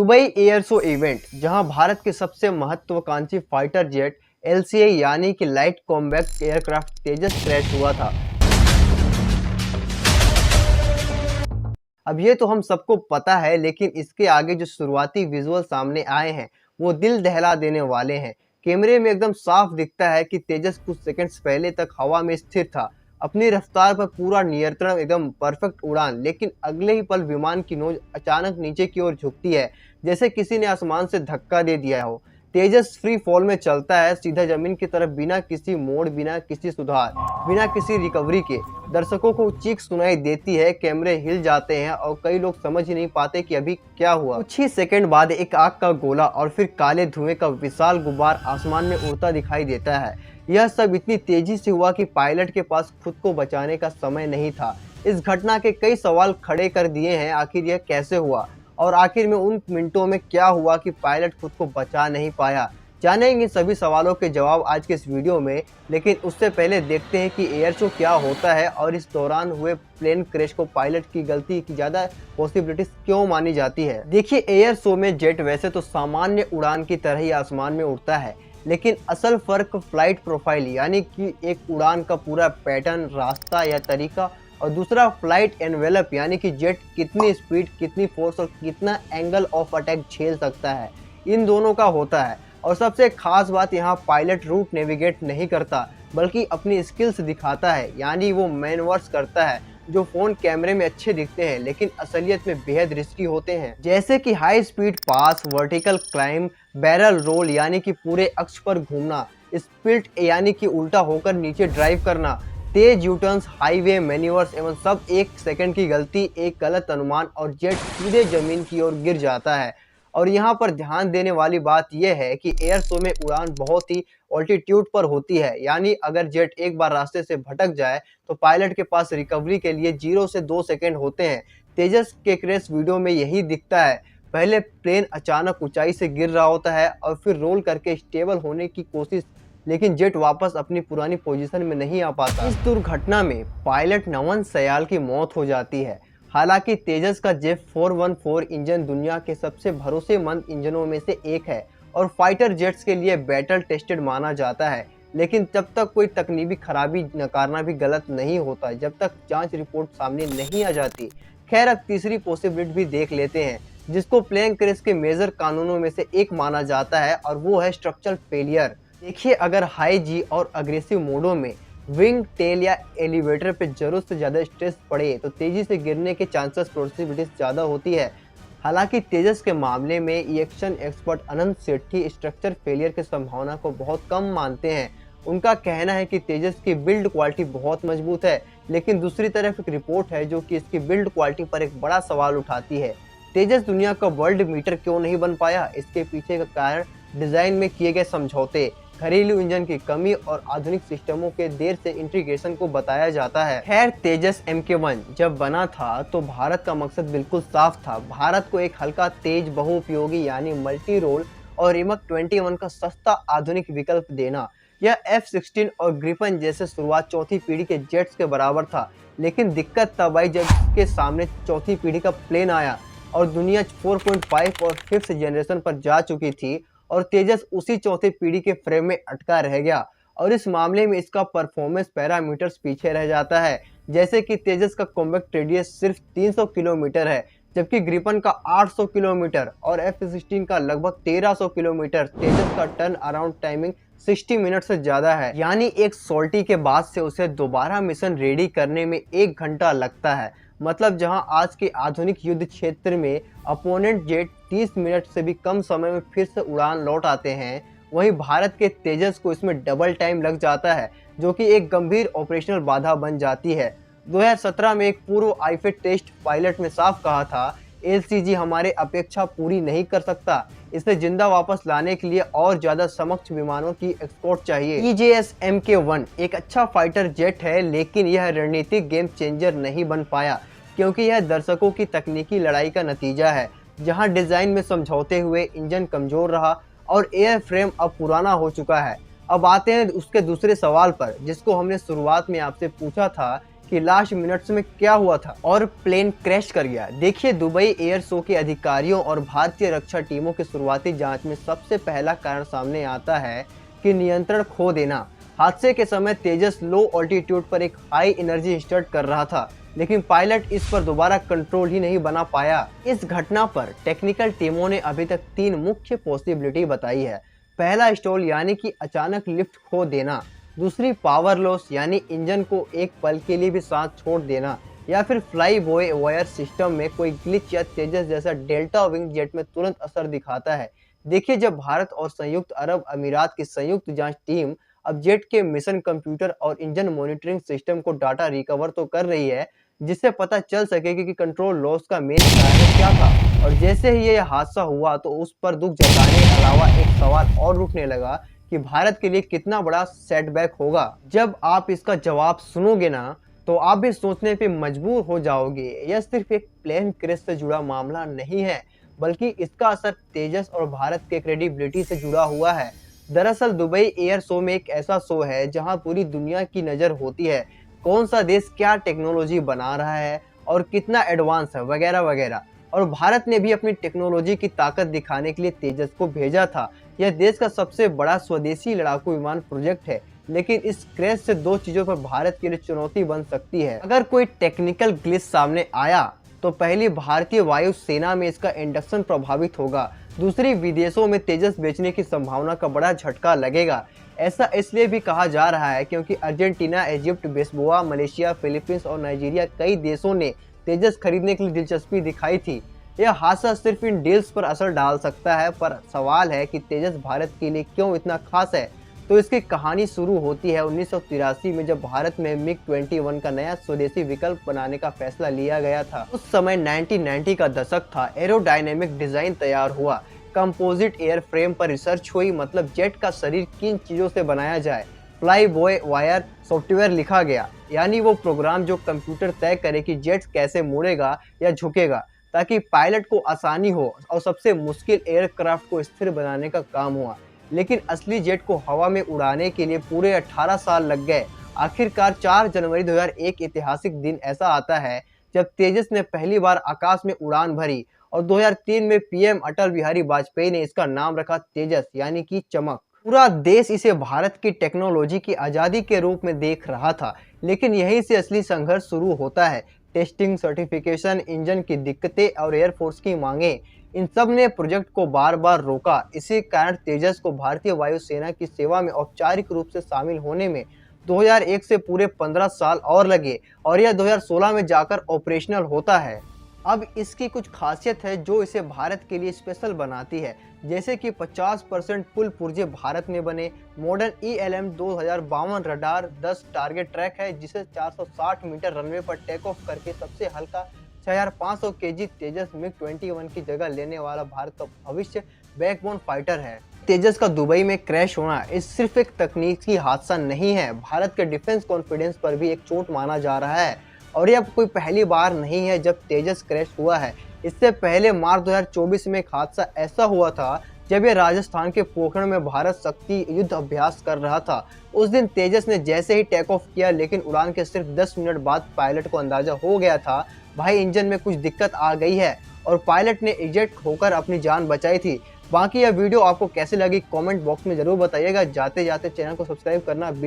Dubai air show event, जहां भारत के सबसे महत्वाकांक्षी फाइटर जेट एलसीए यानी कि लाइट कॉम्बैट एयरक्राफ्ट तेजस क्रैश हुआ था। अब ये तो हम सबको पता है, लेकिन इसके आगे जो शुरुआती विजुअल सामने आए हैं वो दिल दहला देने वाले हैं। कैमरे में एकदम साफ दिखता है कि तेजस कुछ सेकंड्स पहले तक हवा में स्थिर था, अपनी रफ्तार पर पूरा नियंत्रण, एकदम परफेक्ट उड़ान। लेकिन अगले ही पल विमान की नोज अचानक नीचे की ओर झुकती है, जैसे किसी ने आसमान से धक्का दे दिया हो। तेजस फ्री फॉल में चलता है सीधा जमीन की तरफ, बिना किसी मोड़, बिना किसी सुधार, बिना किसी रिकवरी के। दर्शकों को चीख सुनाई देती है, कैमरे हिल जाते हैं और कई लोग समझ ही नहीं पाते कि अभी क्या हुआ। कुछ ही सेकंड बाद एक आग का गोला और फिर काले धुएं का विशाल गुब्बार आसमान में उड़ता दिखाई देता है। यह सब इतनी तेजी से हुआ कि पायलट के पास खुद को बचाने का समय नहीं था। इस घटना के कई सवाल खड़े कर दिए हैं, आखिर यह कैसे हुआ और आखिर में उन मिनटों में क्या हुआ कि पायलट खुद को बचा नहीं पाया। जानेंगे सभी सवालों के जवाब आज के इस वीडियो में, लेकिन उससे पहले देखते हैं कि एयर शो क्या होता है और इस दौरान हुए प्लेन क्रैश को पायलट की गलती की ज़्यादा पॉसिबिलिटीज क्यों मानी जाती है। देखिए, एयर शो में जेट वैसे तो सामान्य उड़ान की तरह ही आसमान में उड़ता है, लेकिन असल फर्क फ्लाइट प्रोफाइल यानी कि एक उड़ान का पूरा पैटर्न, रास्ता या तरीका, और दूसरा फ्लाइट एनवेलप यानी कि जेट कितनी स्पीड, कितनी फोर्स और कितना एंगल ऑफ अटैक झेल सकता है, इन दोनों का होता है। और सबसे खास बात, यहाँ पायलट रूट नेविगेट नहीं करता बल्कि अपनी स्किल्स दिखाता है, यानी वो मैनवर्स करता है जो फोन कैमरे में अच्छे दिखते हैं लेकिन असलियत में बेहद रिस्की होते हैं। जैसे कि हाई स्पीड पास, वर्टिकल क्लाइंब, बैरल रोल यानी कि पूरे अक्ष पर घूमना, स्प्लिट यानी कि उल्टा होकर नीचे ड्राइव करना, तेज यूटर्न्स, हाईवे मैन्यूवर्स, एवं सब एक सेकंड की गलती, एक गलत अनुमान और जेट सीधे जमीन की ओर गिर जाता है। और यहाँ पर ध्यान देने वाली बात यह है कि एयर शो में उड़ान बहुत ही ऑल्टीट्यूड पर होती है, यानी अगर जेट एक बार रास्ते से भटक जाए तो पायलट के पास रिकवरी के लिए 0 से 2 सेकंड होते हैं। तेजस के क्रैश वीडियो में यही दिखता है। पहले प्लेन अचानक ऊंचाई से गिर रहा होता है और फिर रोल करके स्टेबल होने की कोशिश, लेकिन जेट वापस अपनी पुरानी पोजीशन में नहीं आ पाता। इस दुर्घटना में पायलट नमन सयाल की मौत हो जाती है। हालांकि तेजस का जेफ 414 इंजन दुनिया के सबसे भरोसेमंद इंजनों में से एक है और फाइटर जेट्स के लिए बैटल टेस्टेड माना जाता है, लेकिन जब तक कोई तकनीकी खराबी नकारना भी गलत नहीं होता जब तक जांच रिपोर्ट सामने नहीं आ जाती। खैर, अब तीसरी पॉसिबिलिटी भी देख लेते हैं, जिसको प्लेन क्रैश के मेजर कानूनों में से एक माना जाता है, और वो है स्ट्रक्चरल फेलियर। देखिए, अगर हाई जी और अग्रेसिव मोडों में विंग, टेल या एलिवेटर पे जरूरत से ज़्यादा स्ट्रेस पड़े तो तेजी से गिरने के चांसेस, पॉसिबिलिटीज ज़्यादा होती है। हालांकि तेजस के मामले में एविएशन एक्सपर्ट अनंत सेठी स्ट्रक्चर फेलियर की संभावना को बहुत कम मानते हैं। उनका कहना है कि तेजस की बिल्ड क्वालिटी बहुत मजबूत है, लेकिन दूसरी तरफ एक रिपोर्ट है जो कि इसकी बिल्ड क्वालिटी पर एक बड़ा सवाल उठाती है। तेजस दुनिया का वर्ल्ड मीटर क्यों नहीं बन पाया? इसके पीछे का कारण डिजाइन में किए गए समझौते, घरेलू इंजन की कमी और आधुनिक सिस्टमों के देर से इंटीग्रेशन को बताया जाता है। खैर, तेजस MK1 जब बना था तो भारत का मकसद बिल्कुल साफ था। भारत को एक हल्का, तेज, बहुउपयोगी यानी मल्टी रोल और रिमक 21 का सस्ता आधुनिक विकल्प देना। यह F-16 और ग्रिफन जैसे शुरुआत चौथी पीढ़ी के जेट्स के बराबर था, लेकिन दिक्कत तब आई जब के सामने चौथी पीढ़ी का प्लेन आया और दुनिया 4.5 और 5th जनरेशन पर जा चुकी थी और तेजस उसी चौथी पीढ़ी के फ्रेम में अटका रह गया। और इस मामले में इसका परफॉर्मेंस पैरामीटर्स पीछे रह जाता है। जैसे कि तेजस का कॉम्बैक्ट रेडियस सिर्फ 300 किलोमीटर है, जबकि ग्रिफन का 800 किलोमीटर और F-16 का लगभग 1300 किलोमीटर। तेजस का टर्न अराउंड टाइमिंग 60 मिनट से ज़्यादा है, यानी एक सॉल्टी के बाद से उसे दोबारा मिशन रेडी करने में 1 घंटा लगता है। मतलब जहां आज के आधुनिक युद्ध क्षेत्र में अपोनेंट जेट 30 मिनट से भी कम समय में फिर से उड़ान लौट आते हैं, वहीं भारत के तेजस को इसमें डबल टाइम लग जाता है, जो कि एक गंभीर ऑपरेशनल बाधा बन जाती है। 2017 में एक पूर्व आईफे टेस्ट पायलट ने साफ कहा था, LCG हमारे अपेक्षा पूरी नहीं कर सकता, इसे जिंदा वापस लाने के लिए और ज़्यादा समक्ष विमानों की एक्सपोर्ट चाहिए। EJS MK1 एक अच्छा फाइटर जेट है, लेकिन यह रणनीतिक गेम चेंजर नहीं बन पाया क्योंकि यह दर्शकों की तकनीकी लड़ाई का नतीजा है, जहां डिज़ाइन में समझौते हुए इंजन कमज़ोर रहा और एयर फ्रेम अब पुराना हो चुका है। अब आते हैं उसके दूसरे सवाल पर, जिसको हमने शुरुआत में आपसे पूछा था कि लास्ट मिनट्स में क्या हुआ था और प्लेन क्रैश कर गया। देखिए, दुबई एयर शो के अधिकारियों और भारतीय रक्षा टीमों की शुरुआती जांच में सबसे पहला कारण सामने आता है कि नियंत्रण खो देना। हादसे के समय तेजस लो ऑल्टीट्यूड पर एक हाई एनर्जी स्टार्ट कर रहा था, लेकिन पायलट इस पर दोबारा कंट्रोल ही नहीं बना पाया। इस घटना पर टेक्निकल टीमों ने अभी तक 3 मुख्य पॉसिबिलिटी बताई है। पहला, स्टॉल यानी कि अचानक लिफ्ट खो देना। दूसरी, पावर लॉस यानी इंजन को एक पल के लिए भी सांस छोड़ देना। या फिर फ्लाई बॉय वायर सिस्टम में कोई ग्लिच या तेजस जैसा डेल्टा विंग जेट में तुरंत असर दिखाता है। देखिए, जब भारत और संयुक्त अरब अमीरात की संयुक्त जांच टीम अब जेट के मिशन कंप्यूटर और इंजन मॉनिटरिंग सिस्टम को डाटा रिकवर तो कर रही है, जिससे पता चल सकेगी कि कंट्रोल लॉस का मेन कारण क्या था। और जैसे ही ये हादसा हुआ तो उस पर दुख जताने के अलावा एक सवाल और उठने लगा कि भारत के लिए कितना बड़ा सेटबैक होगा। जब आप इसका जवाब सुनोगे ना, तो आप भी सोचने पे मजबूर हो जाओगे। यह सिर्फ एक प्लेन क्रैश से जुड़ा मामला नहीं है, बल्कि इसका असर तेजस और भारत के क्रेडिबिलिटी से जुड़ा हुआ है। दरअसल दुबई एयर शो में एक ऐसा शो है जहां पूरी दुनिया की नज़र होती है, कौन सा देश क्या टेक्नोलॉजी बना रहा है और कितना एडवांस है, वगैरह वगैरह। और भारत ने भी अपनी टेक्नोलॉजी की ताकत दिखाने के लिए तेजस को भेजा था। यह देश का सबसे बड़ा स्वदेशी लड़ाकू विमान प्रोजेक्ट है, लेकिन इस क्रैश से 2 चीजों पर भारत के लिए चुनौती बन सकती है। अगर कोई टेक्निकल ग्लिच सामने आया तो पहली, भारतीय वायु सेना में इसका इंडक्शन प्रभावित होगा। दूसरी, विदेशों में तेजस बेचने की संभावना का बड़ा झटका लगेगा। ऐसा इसलिए भी कहा जा रहा है क्योंकि अर्जेंटीना, इजिप्ट, बेस्बोआ, मलेशिया, फिलीपींस और नाइजीरिया कई देशों ने तेजस खरीदने के लिए दिलचस्पी दिखाई थी। यह हादसा सिर्फ इन डील्स पर असर डाल सकता है, पर सवाल है कि तेजस भारत के लिए क्यों इतना खास है। तो इसकी कहानी शुरू होती है 1983 में, जब भारत में मिग 21 का नया स्वदेशी विकल्प बनाने का फैसला लिया गया था। उस समय 1990 का दशक था। एरोडायनेमिक डिजाइन तैयार हुआ, कंपोजिट एयर फ्रेम पर रिसर्च हुई, मतलब जेट का शरीर किन चीजों से बनाया जाए। फ्लाई बॉय वायर सॉफ्टवेयर लिखा गया, यानी वो प्रोग्राम जो कंप्यूटर तय करे कि जेट कैसे मुड़ेगा या झुकेगा, ताकि पायलट को आसानी हो। और सबसे मुश्किल एयरक्राफ्ट को स्थिर बनाने का काम हुआ, लेकिन असली जेट को हवा में उड़ाने के लिए पूरे 18 साल लग गए। आखिरकार 4 जनवरी 2001 ऐतिहासिक दिन ऐसा आता है जब तेजस ने पहली बार आकाश में उड़ान भरी, और 2003 में पीएम अटल बिहारी वाजपेयी ने इसका नाम रखा तेजस, यानी कि चमक। पूरा देश इसे भारत की टेक्नोलॉजी की आज़ादी के रूप में देख रहा था, लेकिन यहीं से असली संघर्ष शुरू होता है। टेस्टिंग, सर्टिफिकेशन, इंजन की दिक्कतें और एयरफोर्स की मांगें, इन सब ने प्रोजेक्ट को बार बार रोका। इसी कारण तेजस को भारतीय वायुसेना की सेवा में औपचारिक रूप से शामिल होने में 2001 से पूरे 15 साल और लगे, और यह 2016 में जाकर ऑपरेशनल होता है। अब इसकी कुछ खासियत है जो इसे भारत के लिए स्पेशल बनाती है, जैसे कि 50% पुल पुर्जे भारत में बने, modern ELM 2052 radar, 10 target track है जिसे 460 मीटर रनवे पर टेक ऑफ करके सबसे हल्का 6500 केजी तेजस मिग 21 की जगह लेने वाला भारत का भविष्य बैकबोन फाइटर है। तेजस का दुबई में क्रैश होना इस सिर्फ एक तकनीकी हादसा नहीं है, भारत के डिफेंस कॉन्फिडेंस पर भी एक चोट माना जा रहा है। और यह कोई पहली बार नहीं है जब तेजस क्रैश हुआ है। इससे पहले मार्च 2024 में एक हादसा ऐसा हुआ था जब यह राजस्थान के पोखरण में भारत शक्ति युद्ध अभ्यास कर रहा था। उस दिन तेजस ने जैसे ही टेक ऑफ किया, लेकिन उड़ान के सिर्फ 10 मिनट बाद पायलट को अंदाजा हो गया था भाई इंजन में कुछ दिक्कत आ गई है, और पायलट ने इजेक्ट होकर अपनी जान बचाई थी। बाकी यह वीडियो आपको कैसे लगी कमेंट बॉक्स में जरूर बताइएगा। जाते जाते चैनल को सब्सक्राइब करना